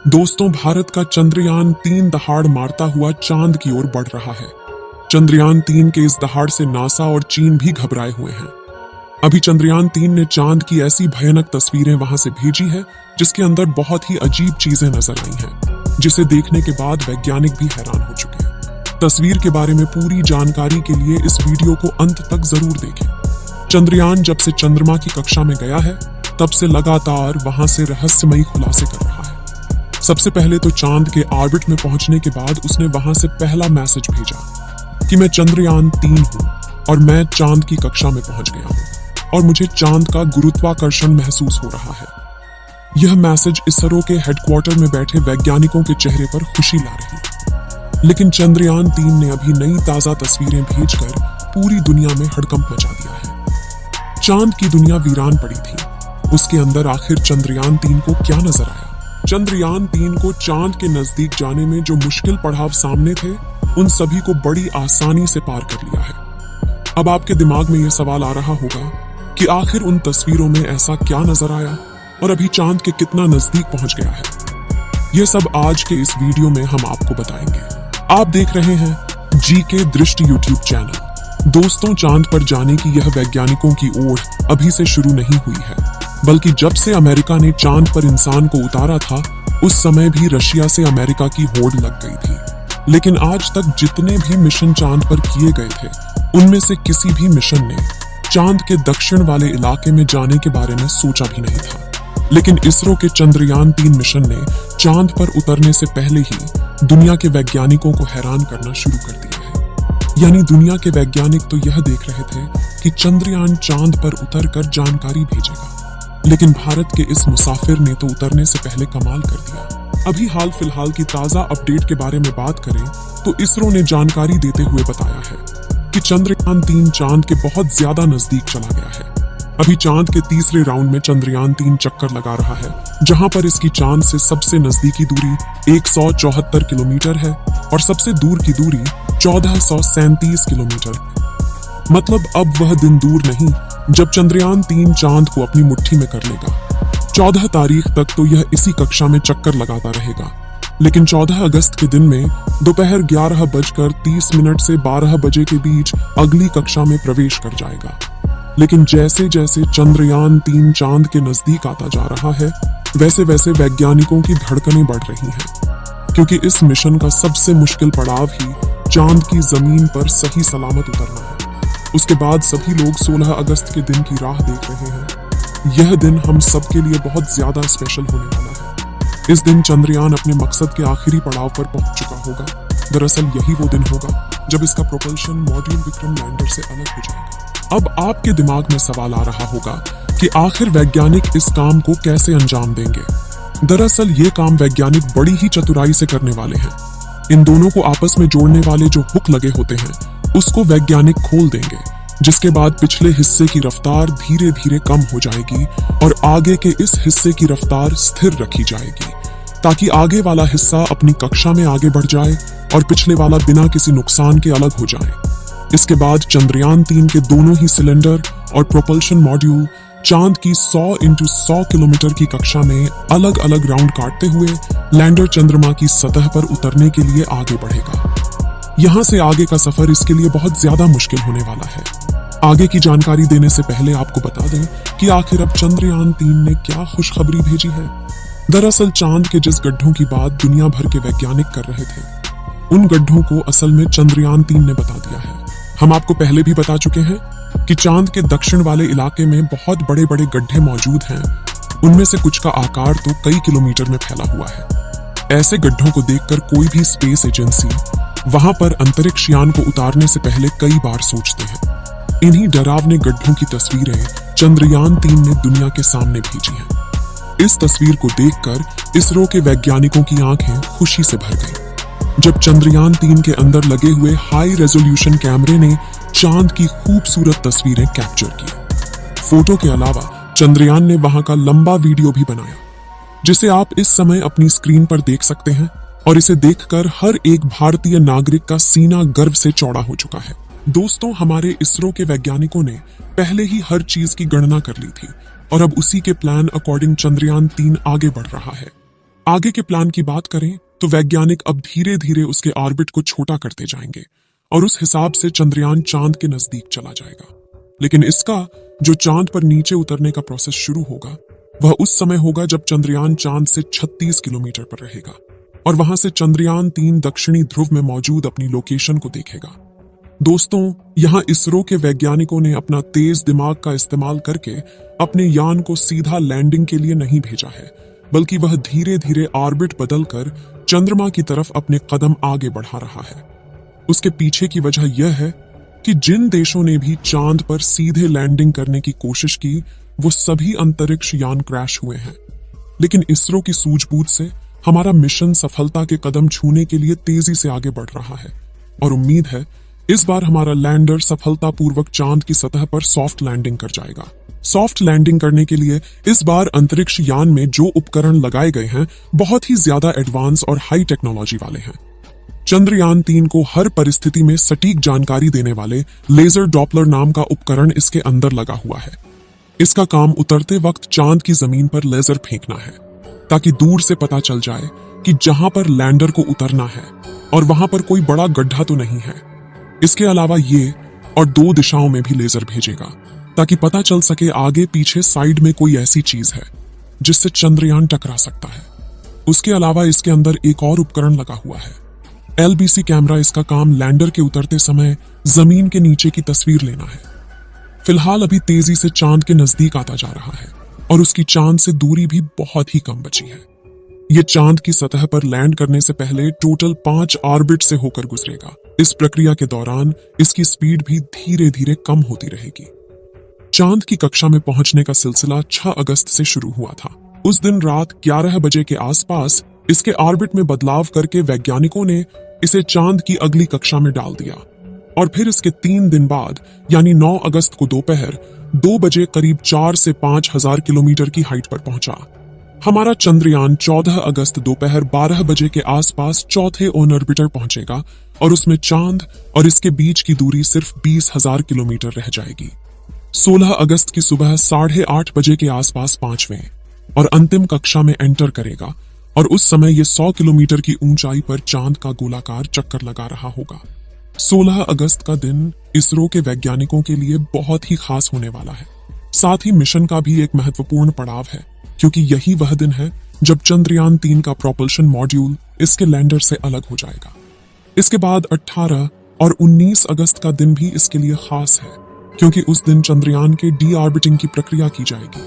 दोस्तों, भारत का चंद्रयान-3 दहाड़ मारता हुआ चांद की ओर बढ़ रहा है। चंद्रयान-3 के इस दहाड़ से नासा और चीन भी घबराए हुए हैं। अभी चंद्रयान-3 ने चांद की ऐसी भयानक तस्वीरें वहां से भेजी है जिसके अंदर बहुत ही अजीब चीजें नजर आई हैं, जिसे देखने के बाद वैज्ञानिक भी हैरान हो चुके हैं। तस्वीर के बारे में पूरी जानकारी के लिए इस वीडियो को अंत तक जरूर देखें। चंद्रयान जब से चंद्रमा की कक्षा में गया है तब से लगातार वहां से रहस्यमयी खुलासे कर रहा है। सबसे पहले तो चांद के ऑर्बिट में पहुंचने के बाद उसने वहां से पहला मैसेज भेजा कि मैं चंद्रयान-3 हूं और मैं चांद की कक्षा में पहुंच गया हूं और मुझे चांद का गुरुत्वाकर्षण महसूस हो रहा है। यह मैसेज इसरो के हेडक्वार्टर में बैठे वैज्ञानिकों के चेहरे पर खुशी ला रही है। लेकिन चंद्रयान-3 ने अभी नई ताजा तस्वीरें भेजकर पूरी दुनिया में हड़कंप मचा दिया है। चांद की दुनिया वीरान पड़ी थी, उसके अंदर आखिर चंद्रयान-3 को क्या नजर आया? चंद्रयान-3 को चांद के नजदीक जाने में जो मुश्किल पड़ाव सामने थे, उन सभी को बड़ी आसानी से पार कर लिया है। अब आपके दिमाग में यह सवाल आ रहा होगा कि आखिर उन तस्वीरों में ऐसा क्या नजर आया और अभी चांद के कितना नजदीक पहुंच गया है। यह सब आज के इस वीडियो में हम आपको बताएंगे। आप देख रहे हैं जीके दृष्टि यूट्यूब चैनल। दोस्तों, चांद पर जाने की यह वैज्ञानिकों की ओर अभी से शुरू नहीं हुई है, बल्कि जब से अमेरिका ने चांद पर इंसान को उतारा था उस समय भी रशिया से अमेरिका की होड़ लग गई थी। लेकिन आज तक जितने भी मिशन चांद पर किए गए थे उनमें से किसी भी मिशन ने चांद के दक्षिण वाले इलाके में जाने के बारे में सोचा भी नहीं था। लेकिन इसरो के चंद्रयान-3 मिशन ने चांद पर उतरने से पहले ही दुनिया के वैज्ञानिकों को हैरान करना शुरू कर दिया है। यानी दुनिया के वैज्ञानिक तो यह देख रहे थे कि चंद्रयान चांद पर उतरकर जानकारी भेजेगा, लेकिन भारत के इस मुसाफिर ने तो उतरने से पहले कमाल कर दिया। अभी हाल फिलहाल की ताजा अपडेट के बारे में बात करें तो इसरो ने जानकारी देते हुए बताया है कि चंद्रयान-3 चांद के बहुत ज्यादा नजदीक चला गया है। अभी चांद के तीसरे राउंड में चंद्रयान-3 चक्कर लगा रहा है, जहां पर इसकी चांद से सबसे नजदीकी दूरी 174 किलोमीटर है और सबसे दूर की दूरी 1437 किलोमीटर। मतलब अब वह दिन दूर नहीं जब चंद्रयान-3 चांद को अपनी मुट्ठी में कर लेगा। 14 तारीख तक तो यह इसी कक्षा में चक्कर लगाता रहेगा, लेकिन 14 अगस्त के दिन में दोपहर 11:30 से 12 बजे के बीच अगली कक्षा में प्रवेश कर जाएगा। लेकिन जैसे जैसे चंद्रयान-3 चांद के नजदीक आता जा रहा है वैसे वैसे वैज्ञानिकों की धड़कनें बढ़ रही हैं, क्योंकि इस मिशन का सबसे मुश्किल पड़ाव ही चांद की जमीन पर सही सलामत उतरना है। उसके बाद सभी लोग 16 अगस्त के दिन की राह देख रहे हैं। यह दिन हम सब के लिए बहुत ज्यादा स्पेशल होने वाला है। इस दिन चंद्रयान अपने मकसद के आखिरी पड़ाव पर पहुंच चुका होगा। दरअसल यही वो दिन होगा जब इसका प्रोपल्शन मॉड्यूल विक्रम लैंडर से अलग हो जाएगा। अब आपके दिमाग में सवाल आ रहा होगा कि आखिर वैज्ञानिक इस काम को कैसे अंजाम देंगे। दरअसल ये काम वैज्ञानिक बड़ी ही चतुराई से करने वाले हैं। इन दोनों को आपस में जोड़ने वाले जो हुक लगे होते हैं उसको वैज्ञानिक खोल देंगे, जिसके बाद पिछले हिस्से की रफ्तार धीरे धीरे कम हो जाएगी और आगे के इस हिस्से की रफ्तार स्थिर रखी जाएगी, ताकि आगे वाला हिस्सा अपनी कक्षा में आगे बढ़ जाए और पिछले वाला बिना किसी नुकसान के अलग हो जाए। इसके बाद चंद्रयान-3 के दोनों ही सिलेंडर और प्रोपल्शन मॉड्यूल चांद की 100x100 किलोमीटर की कक्षा में अलग अलग राउंड काटते हुए लैंडर चंद्रमा की सतह पर उतरने के लिए आगे बढ़ेगा। यहाँ से आगे का सफर इसके लिए बहुत ज्यादा मुश्किल होने वाला है। आगे की जानकारी देने से पहले आपको बता दें कि आखिर अब चंद्रयान-3 ने क्या खुशखबरी भेजी है। दरअसल चांद के जिस गड्ढों की बात दुनिया भर के वैज्ञानिक कर रहे थे, उन गड्ढों को असल में चंद्रयान-3 ने बता दिया है। हम आपको पहले भी बता चुके हैं कि चांद के दक्षिण वाले इलाके में बहुत बड़े बड़े गड्ढे मौजूद हैं। उनमें से कुछ का आकार तो कई किलोमीटर में फैला हुआ है। ऐसे गड्ढों को देखकर कोई भी स्पेस एजेंसी वहां पर अंतरिक्ष यान को उतारने से पहले कई बार सोचते हैं। इन्हीं डरावने गड्ढों की तस्वीरें चंद्रयान-3 ने दुनिया के सामने भेजी हैं। इस तस्वीर को देखकर इसरो के वैज्ञानिकों की आंखें खुशी से भर गईं, जब चंद्रयान-3 के अंदर लगे हुए हाई रेजोल्यूशन कैमरे ने चांद की खूबसूरत तस्वीरें कैप्चर की। फोटो के अलावा चंद्रयान ने वहां का लंबा वीडियो भी बनाया, जिसे आप इस समय अपनी स्क्रीन पर देख सकते हैं, और इसे देखकर हर एक भारतीय नागरिक का सीना गर्व से चौड़ा हो चुका है। दोस्तों, हमारे इसरो के वैज्ञानिकों ने पहले ही हर चीज की गणना कर ली थी और अब उसी के प्लान अकॉर्डिंग चंद्रयान-3 आगे बढ़ रहा है। आगे के प्लान की बात करें तो वैज्ञानिक अब धीरे धीरे उसके ऑर्बिट को छोटा करते जाएंगे और उस हिसाब से चंद्रयान चांद के नजदीक चला जाएगा। लेकिन इसका जो चांद पर नीचे उतरने का प्रोसेस शुरू होगा वह उस समय होगा जब चंद्रयान चांद से 36 किलोमीटर पर रहेगा और वहां से चंद्रयान 3 दक्षिणी ध्रुव में मौजूद अपनी लोकेशन को देखेगा। दोस्तों, यहां इसरो के वैज्ञानिकों ने अपना तेज दिमाग का इस्तेमाल करके अपने यान को सीधा लैंडिंग के लिए नहीं भेजा है, बल्कि वह धीरे धीरे ऑर्बिट बदलकर चंद्रमा की तरफ अपने कदम आगे बढ़ा रहा है। उसके पीछे की वजह यह है कि जिन देशों ने भी चांद पर सीधे लैंडिंग करने की कोशिश की वो सभी अंतरिक्ष यान क्रैश हुए हैं। लेकिन इसरो की सूझबूझ से हमारा मिशन सफलता के कदम छूने के लिए तेजी से आगे बढ़ रहा है और उम्मीद है इस बार हमारा लैंडर सफलतापूर्वक चांद की सतह पर सॉफ्ट लैंडिंग कर जाएगा। सॉफ्ट लैंडिंग करने के लिए इस बार अंतरिक्ष यान में जो उपकरण लगाए गए हैं बहुत ही ज्यादा एडवांस और हाई टेक्नोलॉजी वाले हैं। चंद्रयान 3 को हर परिस्थिति में सटीक जानकारी देने वाले लेजर डॉपलर नाम का उपकरण इसके अंदर लगा हुआ है। इसका काम उतरते वक्त चांद की जमीन पर लेजर फेंकना है ताकि दूर से पता चल जाए कि जहां पर लैंडर को उतरना है और वहां पर कोई बड़ा गड्ढा तो नहीं है। इसके अलावा ये और 2 दिशाओं में भी लेजर भेजेगा ताकि पता चल सके आगे पीछे साइड में कोई ऐसी चीज है जिससे चंद्रयान टकरा सकता है। उसके अलावा इसके अंदर एक और उपकरण लगा हुआ है, LBC कैमरा। इसका काम लैंडर के उतरते समय जमीन के नीचे की तस्वीर लेना है। फिलहाल अभी तेजी से चांद के नजदीक आता जा रहा है और उसकी चांद से दूरी भी बहुत ही कम बची है। ये चांद की सतह पर लैंड करने से पहले टोटल 5 ऑर्बिट से होकर गुजरेगा। इस प्रक्रिया के दौरान इसकी स्पीड भी धीरे धीरे कम होती रहेगी। चांद की कक्षा में पहुंचने का सिलसिला 6 अगस्त से शुरू हुआ था। उस दिन रात 11 बजे के आसपास इसके ऑर्बिट में बदलाव करके वैज्ञानिकों ने इसे चांद की अगली कक्षा में डाल दिया और फिर इसके 3 दिन बाद यानी 9 अगस्त को दोपहर 2 बजे करीब 4 से 5 हजार किलोमीटर की हाइट पर पहुंचा। हमारा चंद्रयान 14 अगस्त दोपहर 12 बजे के आसपास चौथे ऑन ऑर्बिटर पहुंचेगा और उसमें चांद और इसके बीच की दूरी सिर्फ 20,000 किलोमीटर रह जाएगी। 16 अगस्त की सुबह 8:30 बजे के आसपास 5वें और अंतिम कक्षा में एंटर करेगा और उस समय ये 100 किलोमीटर की ऊंचाई पर चांद का गोलाकार चक्कर लगा रहा होगा। 16 अगस्त का दिन इसरो के वैज्ञानिकों के लिए बहुत ही खास होने वाला है। साथ ही मिशन का भी एक महत्वपूर्ण पड़ाव है क्योंकि यही वह दिन है जब चंद्रयान 3 का प्रोपल्शन मॉड्यूल इसके लैंडर से अलग हो जाएगा। इसके बाद 18 और 19 अगस्त का दिन भी इसके लिए खास है क्योंकि उस दिन चंद्रयान के डी ऑर्बिटिंग की प्रक्रिया की जाएगी।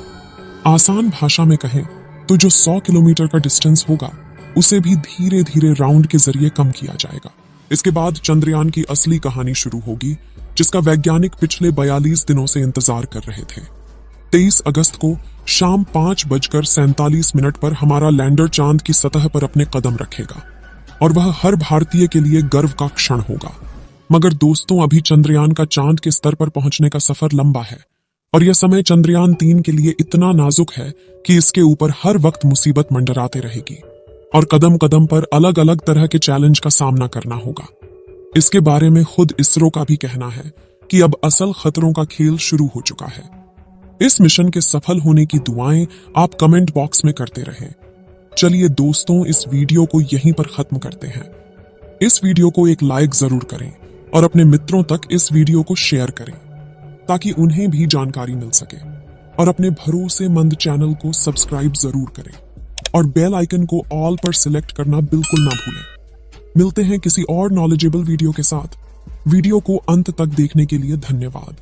आसान भाषा में कहें तो जो 100 किलोमीटर का डिस्टेंस होगा उसे भी धीरे धीरे राउंड के जरिए कम किया जाएगा। इसके बाद चंद्रयान की असली कहानी शुरू होगी जिसका वैज्ञानिक पिछले 42 दिनों से इंतजार कर रहे थे। 23 अगस्त को शाम 5:47 पर हमारा लैंडर चांद की सतह पर अपने कदम रखेगा और वह हर भारतीय के लिए गर्व का क्षण होगा। मगर दोस्तों, अभी चंद्रयान का चांद के स्तर पर पहुंचने का सफर लंबा है और यह समय चंद्रयान 3 के लिए इतना नाजुक है कि इसके ऊपर हर वक्त मुसीबत मंडराते रहेगी और कदम कदम पर अलग अलग तरह के चैलेंज का सामना करना होगा। इसके बारे में खुद इसरो का भी कहना है कि अब असल खतरों का खेल शुरू हो चुका है। इस मिशन के सफल होने की दुआएं आप कमेंट बॉक्स में करते रहें। चलिए दोस्तों, इस वीडियो को यहीं पर खत्म करते हैं। इस वीडियो को एक लाइक जरूर करें और अपने मित्रों तक इस वीडियो को शेयर करें ताकि उन्हें भी जानकारी मिल सके और अपने भरोसेमंद चैनल को सब्सक्राइब जरूर करें और बेल आइकन को ऑल पर सिलेक्ट करना बिल्कुल ना भूलें। मिलते हैं किसी और नॉलेजेबल वीडियो के साथ। वीडियो को अंत तक देखने के लिए धन्यवाद।